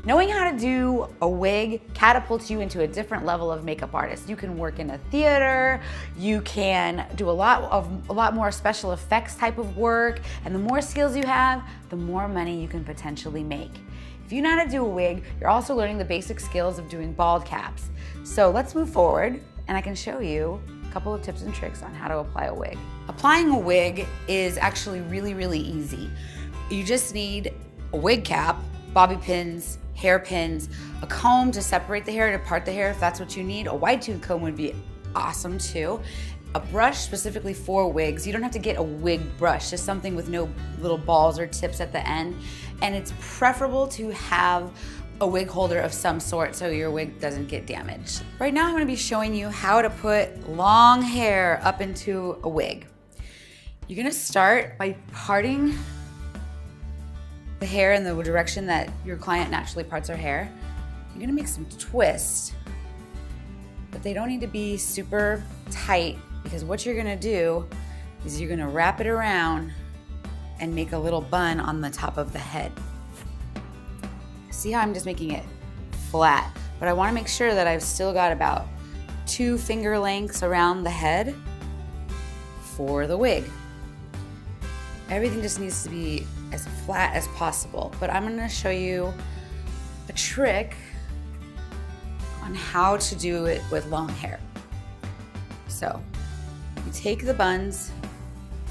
Knowing how to do a wig catapults you into a different level of makeup artist. You can work in a theater, you can do a lot more special effects type of work, and the more skills you have, the more money you can potentially make. If you know how to do a wig, you're also learning the basic skills of doing bald caps. So let's move forward and I can show you a couple of tips and tricks on how to apply a wig. Applying a wig is actually really easy. You just need a wig cap, bobby pins, hair pins, a comb to separate the hair, to part the hair if that's what you need. A wide tooth comb would be awesome too. A brush specifically for wigs. You don't have to get a wig brush, just something with no little balls or tips at the end. And it's preferable to have a wig holder of some sort so your wig doesn't get damaged. Right now I'm gonna be showing you how to put long hair up into a wig. You're gonna start by parting the hair in the direction that your client naturally parts her hair. You're gonna make some twists, but they don't need to be super tight, because what you're gonna do is you're gonna wrap it around and make a little bun on the top of the head. See how I'm just making it flat, but I wanna make sure that I've still got about 2 finger lengths around the head for the wig. Everything just needs to be as flat as possible, but I'm gonna show you a trick on how to do it with long hair. So you take the buns,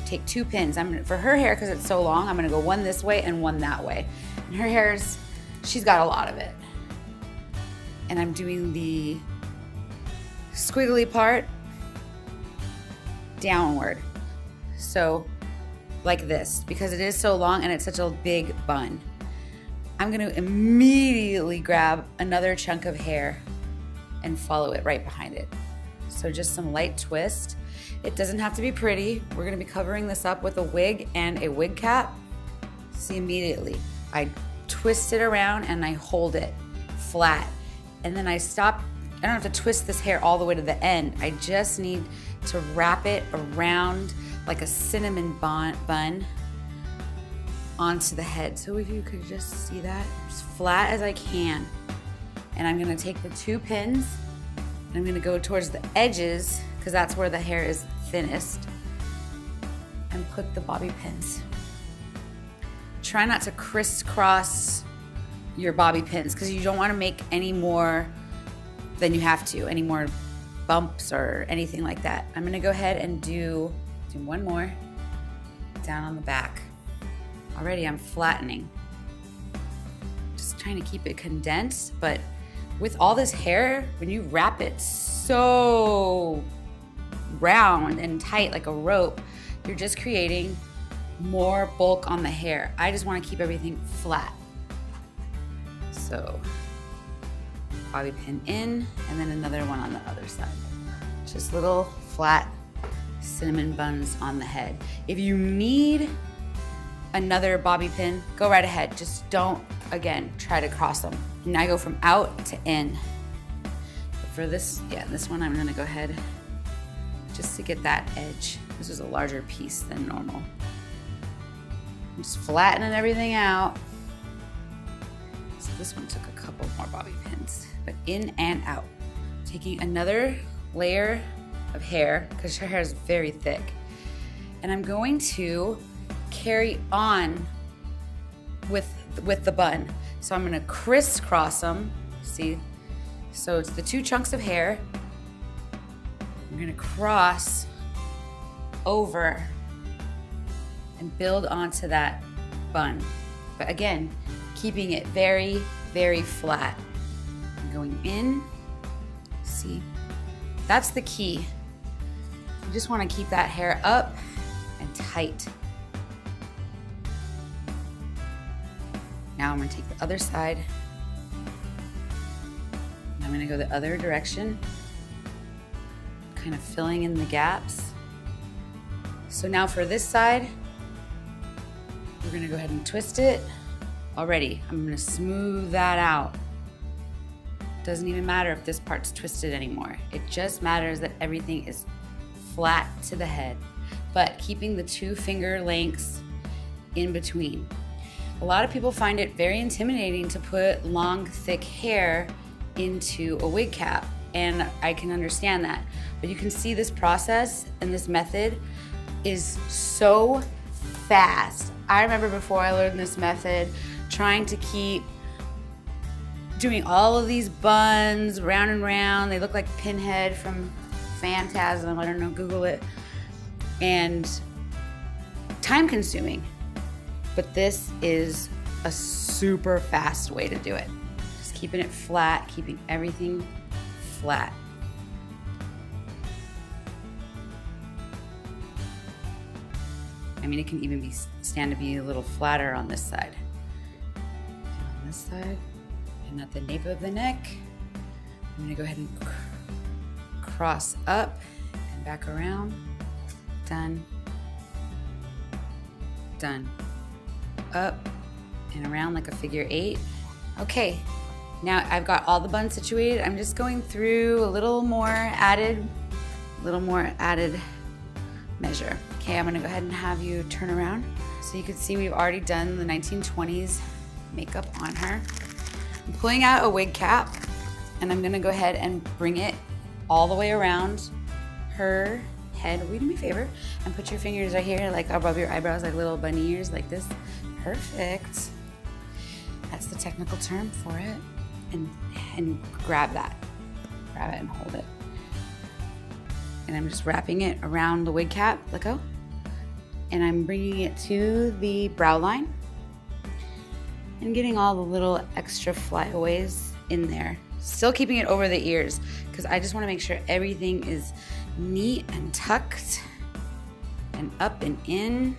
take 2 pins. For her hair, because it's so long, I'm gonna go one this way and one that way. And her hair's, she's got a lot of it. And I'm doing the squiggly part downward. So like this, because it is so long and it's such a big bun. I'm gonna immediately grab another chunk of hair and follow it right behind it. So just some light twist. It doesn't have to be pretty. We're gonna be covering this up with a wig and a wig cap. See, immediately, I twist it around and I hold it flat. And then I stop. I don't have to twist this hair all the way to the end. I just need to wrap it around like a cinnamon bun onto the head. So if you could just see that, as flat as I can. And I'm gonna take the 2 pins, and I'm gonna go towards the edges, because that's where the hair is thinnest, and put the bobby pins. Try not to crisscross your bobby pins, because you don't wanna make any more than you have to, any more bumps or anything like that. I'm gonna go ahead and do one more down on the back. Already I'm flattening. Just trying to keep it condensed, but with all this hair, when you wrap it so round and tight like a rope, you're just creating more bulk on the hair. I just want to keep everything flat. So bobby pin in, and then another one on the other side. Just little flat cinnamon buns on the head. If you need another bobby pin, go right ahead. Just don't, again, try to cross them. Now I go from out to in. But for this one I'm gonna go ahead just to get that edge. This is a larger piece than normal. I'm just flattening everything out. So this one took a couple more bobby pins, but in and out. Taking another layer of hair, because her hair is very thick. And I'm going to carry on with the bun. So I'm gonna crisscross them, see? So it's the 2 chunks of hair. I'm gonna cross over and build onto that bun. But again, keeping it very flat. I'm going in, see? That's the key. You just wanna keep that hair up and tight. Now I'm gonna take the other side. And I'm gonna go the other direction, kind of filling in the gaps. So now for this side, we're gonna go ahead and twist it. Already, I'm gonna smooth that out. Doesn't even matter if this part's twisted anymore. It just matters that everything is flat to the head, but keeping the 2 finger lengths in between. A lot of people find it very intimidating to put long, thick hair into a wig cap, and I can understand that. But you can see this process and this method is so fast. I remember before I learned this method, trying to keep doing all of these buns round and round. They look like Pinhead from Phantasm, I don't know, Google it. And time consuming. But this is a super fast way to do it. Just keeping it flat, keeping everything flat. I mean, it can even stand to be a little flatter on this side. And on this side, and at the nape of the neck, I'm gonna go ahead and cross up and back around. Done. Done. Up and around like a figure 8. Okay, now I've got all the buns situated. I'm just going through a little more added measure. Okay, I'm gonna go ahead and have you turn around. So you can see we've already done the 1920s makeup on her. I'm pulling out a wig cap and I'm gonna go ahead and bring it all the way around her head. Will you do me a favor and put your fingers right here, like above your eyebrows, like little bunny ears, like this. Perfect. That's the technical term for it. And grab that. Grab it and hold it. And I'm just wrapping it around the wig cap. Let go. And I'm bringing it to the brow line and getting all the little extra flyaways in there. Still keeping it over the ears because I just want to make sure everything is neat and tucked and up and in.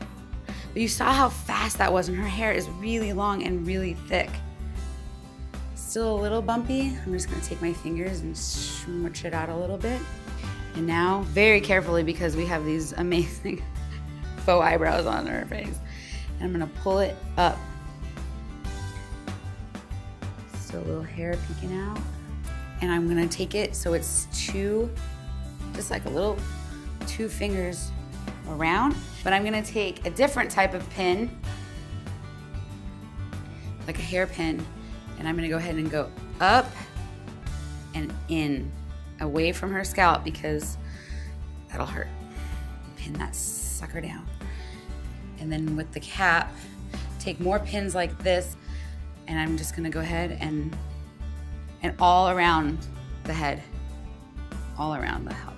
But you saw how fast that was, and her hair is really long and really thick. Still a little bumpy. I'm just gonna take my fingers and smooch it out a little bit. And now, very carefully, because we have these amazing faux eyebrows on her face, and I'm gonna pull it up. Still a little hair peeking out. And I'm gonna take it so it's just like a little 2 fingers around, but I'm gonna take a different type of pin, like a hairpin, and I'm gonna go ahead and go up and in, away from her scalp, because that'll hurt. Pin that sucker down. And then with the cap, take more pins like this, and I'm just gonna go ahead and all around the head, all around the head.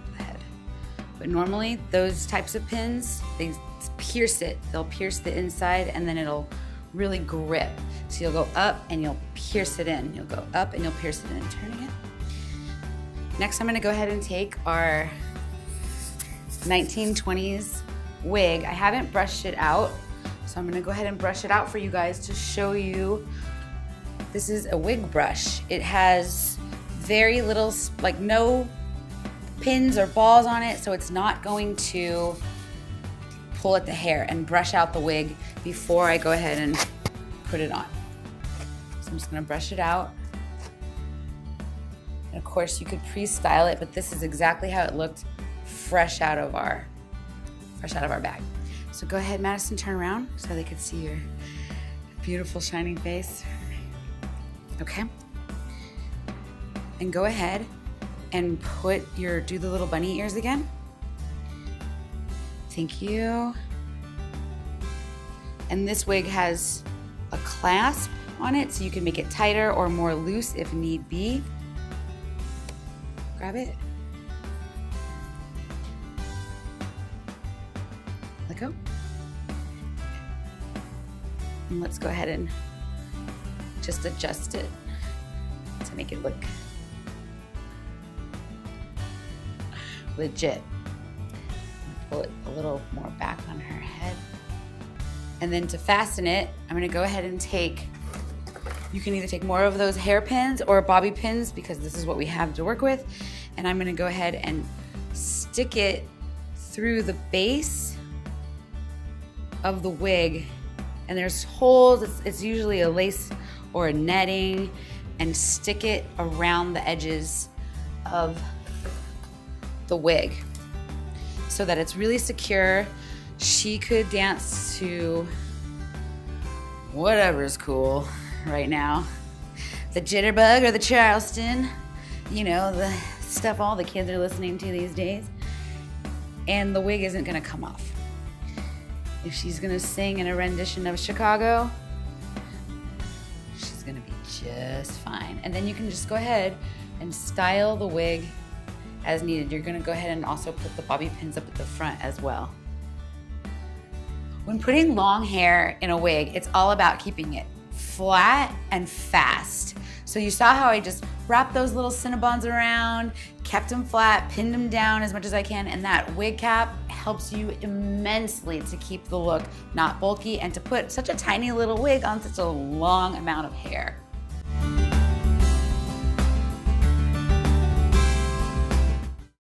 But normally those types of pins, they pierce it. They'll pierce the inside and then it'll really grip. So you'll go up and you'll pierce it in. You'll go up and you'll pierce it in, turning it. Next, I'm gonna go ahead and take our 1920s wig. I haven't brushed it out, so I'm gonna go ahead and brush it out for you guys to show you. This is a wig brush. It has very little, like no pins or balls on it, so it's not going to pull at the hair and brush out the wig before I go ahead and put it on. So I'm just gonna brush it out. And of course you could pre-style it, but this is exactly how it looked fresh out of our bag. So go ahead, Madison, turn around so they could see your beautiful shining face. Okay. And go ahead and do the little bunny ears again. Thank you. And this wig has a clasp on it, so you can make it tighter or more loose if need be. Grab it. Let go. And let's go ahead and just adjust it to make it look legit. Pull it a little more back on her head. And then to fasten it, I'm gonna go ahead and you can either take more of those hairpins or bobby pins, because this is what we have to work with. And I'm gonna go ahead and stick it through the base of the wig. And there's holes, it's usually a lace or a netting, and stick it around the edges of the wig so that it's really secure. She could dance to whatever's cool right now. The jitterbug or the Charleston, you know, the stuff all the kids are listening to these days. And the wig isn't gonna come off. If she's gonna sing in a rendition of Chicago, she's gonna be just fine. And then you can just go ahead and style the wig as needed. You're gonna go ahead and also put the bobby pins up at the front as well. When putting long hair in a wig, it's all about keeping it flat and fast. So you saw how I just wrapped those little Cinnabons around, kept them flat, pinned them down as much as I can, and that wig cap helps you immensely to keep the look not bulky and to put such a tiny little wig on such a long amount of hair.